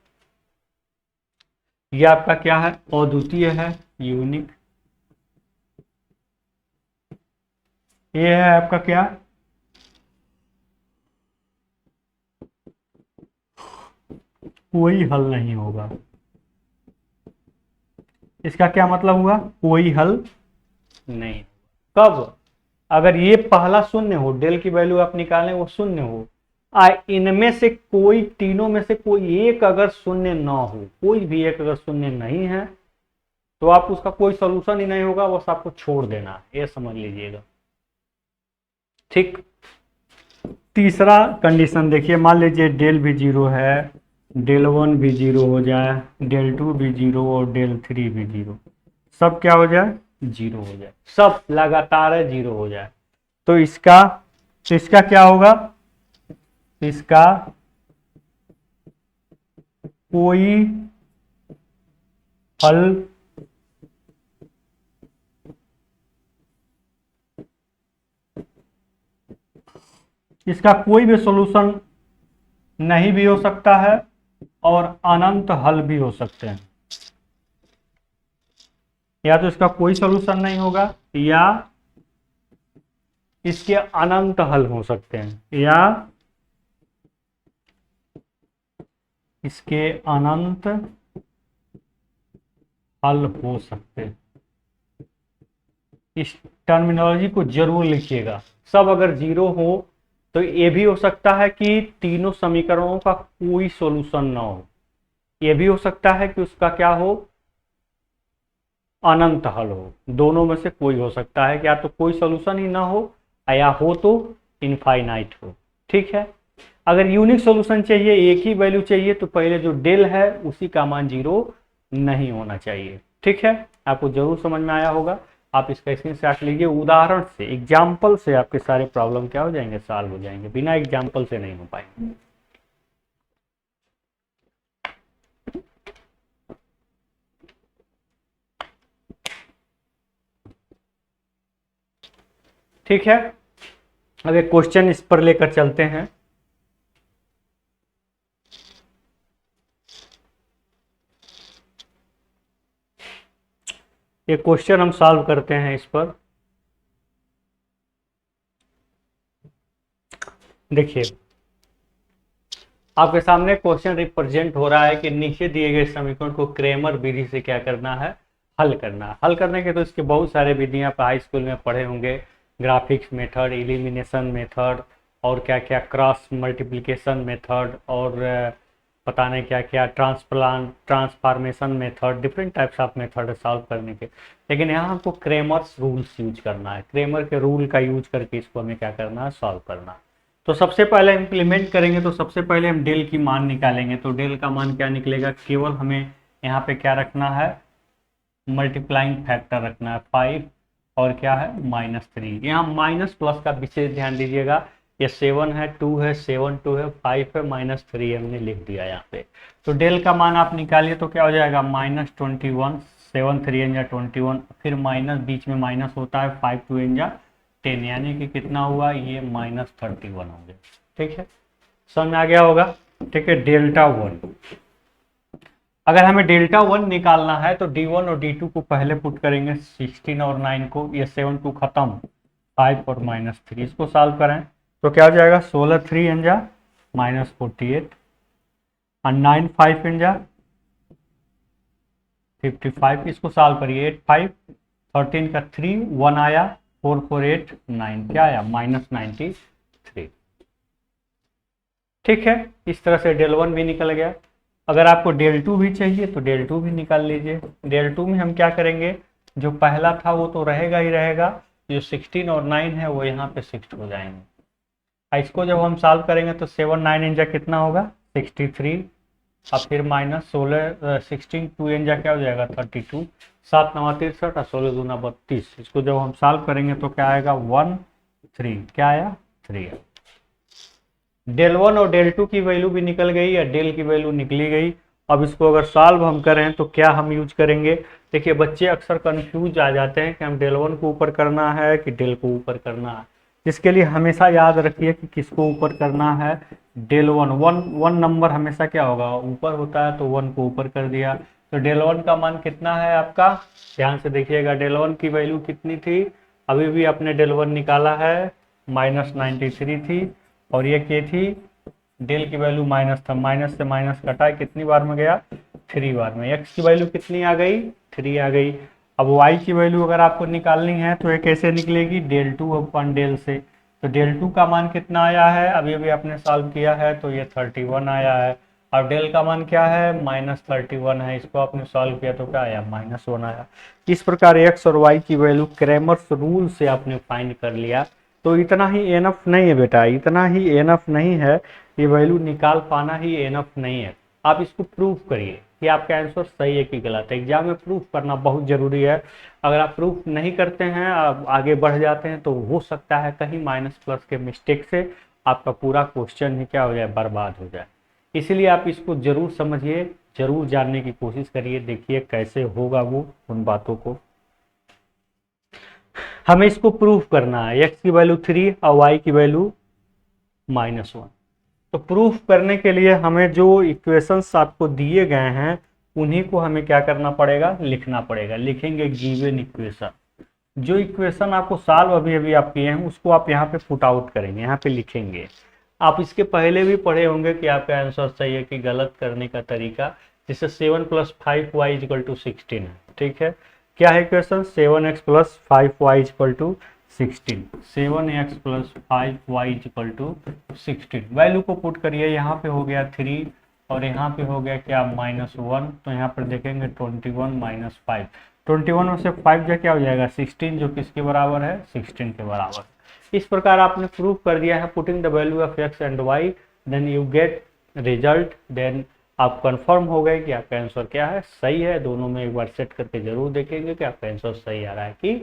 ये आपका क्या है? अद्वितीय है, यूनिक। ये है आपका क्या? कोई हल नहीं होगा। इसका क्या मतलब हुआ? कोई हल नहीं। कब? अगर ये पहला शून्य हो, डेल की वैल्यू आप निकालें वो शून्य हो, इनमें से कोई, तीनों में से कोई एक अगर शून्य ना हो, कोई भी एक अगर शून्य नहीं है तो आप उसका कोई सॉल्यूशन ही नहीं होगा, बस आपको छोड़ देना है, ये समझ लीजिएगा, ठीक। तीसरा कंडीशन देखिए, मान लीजिए डेल भी जीरो है, डेल वन भी जीरो हो जाए, डेल टू भी जीरो और डेल थ्री भी जीरो, सब क्या हो जाए? जीरो हो जाए, सब लगातार जीरो हो जाए। तो इसका तो इसका क्या होगा, इसका कोई हल इसका कोई भी सॉल्यूशन नहीं भी हो सकता है और अनंत हल भी हो सकते हैं। या तो इसका कोई सॉल्यूशन नहीं होगा या इसके अनंत हल हो सकते हैं, या इसके अनंत हल हो सकते हैं। इस टर्मिनोलॉजी को जरूर लिखिएगा। सब अगर जीरो हो तो ये भी हो सकता है कि तीनों समीकरणों का कोई सॉल्यूशन ना हो, ये भी हो सकता है कि उसका क्या हो, अनंत हल हो। दोनों में से कोई हो सकता है कि या तो कोई सॉल्यूशन ही ना हो या हो तो इनफाइनाइट हो। ठीक है, अगर यूनिक सॉल्यूशन चाहिए, एक ही वैल्यू चाहिए, तो पहले जो डेल है उसी का मान जीरो नहीं होना चाहिए। ठीक है, आपको जरूर समझ में आया होगा। आप इसका स्क्रीनशॉट लीजिए, उदाहरण से, एग्जाम्पल से आपके सारे प्रॉब्लम क्या हो जाएंगे, सॉल्व हो जाएंगे, बिना एग्जाम्पल से नहीं हो पाएंगे। ठीक है, अब एक क्वेश्चन इस पर लेकर चलते हैं। ये क्वेश्चन हम सॉल्व करते हैं इस पर। देखिए, आपके सामने क्वेश्चन रिप्रेजेंट हो रहा है कि नीचे दिए गए समीकरण को क्रेमर विधि से क्या करना है, हल करना है। हल करने के तो इसके बहुत सारे विधियां आप हाई स्कूल में पढ़े होंगे, ग्राफिक्स मेथड, एलिमिनेशन मेथड, और क्या क्या क्रॉस मल्टीप्लिकेशन मेथड, और पता नहीं क्या क्या transformation method, different types of method है सॉल्व करने के। लेकिन यहाँ हमको क्रेमर्स रूल्स यूज करना है, क्रेमर के रूल का यूज करके इसको हमें क्या करना है, सॉल्व करना है। तो सबसे पहले इम्प्लीमेंट करेंगे तो सबसे पहले हम डेल की मान निकालेंगे। तो डेल का मान क्या निकलेगा, केवल हमें यहाँ पे क्या रखना है, मल्टीप्लाइंग फैक्टर रखना है 5 और क्या है -3। यहाँ माइनस प्लस का विशेष ध्यान दीजिएगा, ये 7 है, 2 है, 7 2 है, 5 है, -3 हमने लिख दिया यहाँ पे। तो डेल का मान आप निकालिए तो क्या हो जाएगा, -21, 7 3 या 21, फिर माइनस, बीच में माइनस होता है, 5 2 या 10, यानी कि कितना हुआ, ये -31 हो गया। ठीक है, समझ में आ गया होगा। ठीक है, डेल्टा 1, अगर हमें डेल्टा 1 निकालना है तो D1 और D2 को पहले पुट करेंगे, 16 और 9 को, ये 7 2 खत्म, 5 और -3, इसको सॉल्व करें तो क्या हो जाएगा, 16 3 जा -48 और 9 5 जा 55, इसको सॉल्व करिए, 8 5 13 का 3 1 आया, 4 4 8 9, क्या आया, -93। ठीक है, इस तरह से डेल 1 भी निकल गया। अगर आपको डेल 2 भी चाहिए तो डेल 2 भी निकाल लीजिए। डेल 2 में हम क्या करेंगे, जो पहला था वो तो रहेगा ही रहेगा, जो 16 और 9 है वो यहाँ पे शिफ्ट हो जाएंगे। इसको जब हम सॉल्व करेंगे तो 7 9 इंजा कितना होगा, 63, और फिर -16 16 2 इंजा क्या हो जाएगा, 32, 7 9 63 और 16 दूना 32। इसको जब हम सॉल्व करेंगे तो क्या आएगा, 1 3, क्या आया, 3। डेल 1 और डेल 2 की वैल्यू भी निकल गई या डेल की वैल्यू निकली गई। अब इसको अगर सॉल्व हम करें तो क्या हम यूज करेंगे, देखिए बच्चे अक्सर कंफ्यूज आ जाते हैं कि हम डेल 1 को ऊपर करना है कि डेल को ऊपर करना है। इसके लिए हमेशा याद रखिए कि किसको ऊपर करना है, डेल 1 नंबर हमेशा क्या होगा, ऊपर होता है, तो 1 को ऊपर कर दिया। तो डेल 1 का मान कितना है आपका, ध्यान से देखिएगा, डेल 1 की वैल्यू कितनी थी, अभी भी आपने डेल 1 निकाला है, -93 थी, और ये क्या थी, डेल की वैल्यू माइनस था, माइनस से माइनस कटा, कितनी बार में गया, 3 बार में। एक्स की वैल्यू कितनी आ गई, 3 आ गई। अब वाई की वैल्यू अगर आपको निकालनी है तो ये कैसे निकलेगी, डेल 2 अपन डेल से। तो डेल 2 का मान कितना आया है, अभी अभी आपने सॉल्व किया है तो ये 31 आया है, और डेल का मान क्या है, -31 है, इसको आपने सॉल्व किया तो क्या आया, -1 आया। इस प्रकार एक्स और वाई की वैल्यू क्रेमर्स रूल से आपने फाइंड कर लिया। तो इतना ही एनफ नहीं है बेटा, इतना ही एनफ नहीं है, ये वैल्यू निकाल पाना ही एनफ नहीं है, आप इसको प्रूव करिए। कि आपका आंसर सही है कि गलत है। एग्जाम में प्रूफ करना बहुत ज़रूरी है। अगर आप प्रूफ नहीं करते हैं, आप आगे बढ़ जाते हैं, तो हो सकता है कहीं माइनस प्लस के मिस्टेक से आपका पूरा क्वेश्चन ही क्या हो जाए, बर्बाद हो जाए। इसीलिए आप इसको ज़रूर समझिए, ज़रूर जानने की कोशिश करिए, देखिए कैसे होगा वो उन बातों को। हमें इसको प्रूफ करना है, x की वैल्यू 3 और y की वैल्यू -1। तो प्रूफ करने के लिए हमें जो इक्वेशंस आपको दिए गए हैं उन्हीं को हमें क्या करना पड़ेगा, लिखना पड़ेगा। लिखेंगे गिवन इक्वेशन। जो इक्वेशन आपको सॉल्व अभी अभी आप किए हैं उसको आप यहाँ पे पुट आउट करेंगे, यहाँ पे लिखेंगे। आप इसके पहले भी पढ़े होंगे कि आपका आंसर सही है कि गलत करने का तरीका, जिससे 7 + 5y = 16 है। ठीक है, क्या है equation, 7x + 5y = 16। 7x + 5y = 16। Value को पुट करिए, यहाँ पे हो गया 3 और यहाँ पे हो गया क्या, -1। तो यहाँ पर देखेंगे 21 - 5, 21 में से 5 जो क्या हो जाएगा 16, जो किसके बराबर है, 16 के बराबर। इस प्रकार आपने प्रूव कर दिया है। Putting the value of x and y, then you get result. Then आप कंफर्म हो गए कि आपका आंसर क्या है, सही है। दोनों में एक बार सेट करके जरूर देखेंगे कि आपका आंसर सही आ रहा है कि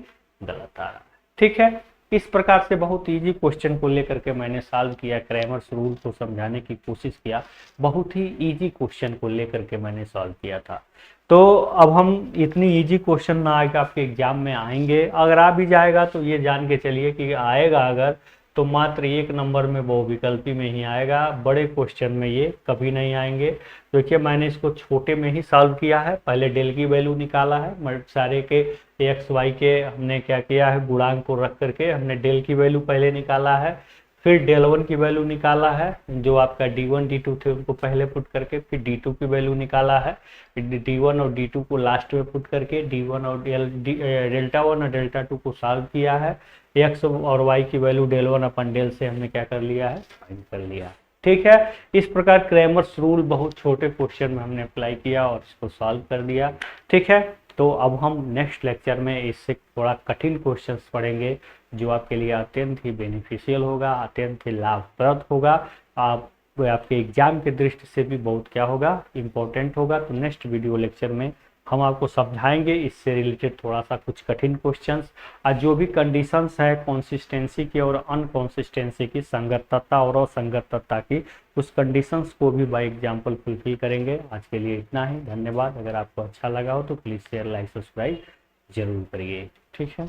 गलत आ रहा है। ठीक है, इस प्रकार से बहुत इजी क्वेश्चन को लेकर के मैंने सॉल्व किया, क्रैमर्स रूल को समझाने की कोशिश किया। बहुत ही इजी क्वेश्चन को लेकर के मैंने सॉल्व किया था। तो अब हम इतनी इजी क्वेश्चन ना आएगा आपके एग्जाम में आएंगे, अगर आ भी जाएगा तो ये जान के चलिए कि आएगा अगर तो मात्र 1 नंबर में बहुविकल्पी में ही आएगा, बड़े क्वेश्चन में ये कभी नहीं आएंगे। देखिए मैंने इसको छोटे में ही सॉल्व किया है। पहले डेल की वैल्यू निकाला है, सारे के एक्स वाई के हमने क्या किया है, गुणांक को रख करके हमने डेल की वैल्यू पहले निकाला है। फिर डेल 1 की वैल्यू निकाला है, जो आपका d1 d2 थे उनको पहले पुट करके, फिर d2 की वैल्यू निकाला है। d1 और d2 को लास्ट में पुट करके d1 और डेल्टा 1 और डेल्टा 2 को सॉल्व किया है। x और y की वैल्यू डेल 1 अपन डेल से हमने क्या कर लिया है, फाइंड कर लिया। ठीक है, इस प्रकार क्रैमर्स रूल बहुत छोटे क्वेश्चन में हमने अप्लाई किया और इसको सॉल्व कर दिया। ठीक है, तो अब हम नेक्स्ट लेक्चर में इससे थोड़ा कठिन क्वेश्चंस पढ़ेंगे, जो आपके लिए अत्यंत ही बेनिफिशियल होगा, अत्यंत ही लाभप्रद होगा, आपके एग्जाम के दृष्टि से भी बहुत क्या होगा, इम्पोर्टेंट होगा। तो नेक्स्ट वीडियो लेक्चर में हम आपको समझाएंगे इससे रिलेटेड थोड़ा सा कुछ कठिन क्वेश्चंस, और जो भी कंडीशंस है कंसिस्टेंसी की और अनकंसिस्टेंसी की, संगतता और असंगतता की, उस कंडीशंस को भी बाय एग्जांपल फुलफिल करेंगे। आज के लिए इतना ही, धन्यवाद। अगर आपको अच्छा लगा हो तो प्लीज़ शेयर, लाइक, सब्सक्राइब जरूर करिए। ठीक है।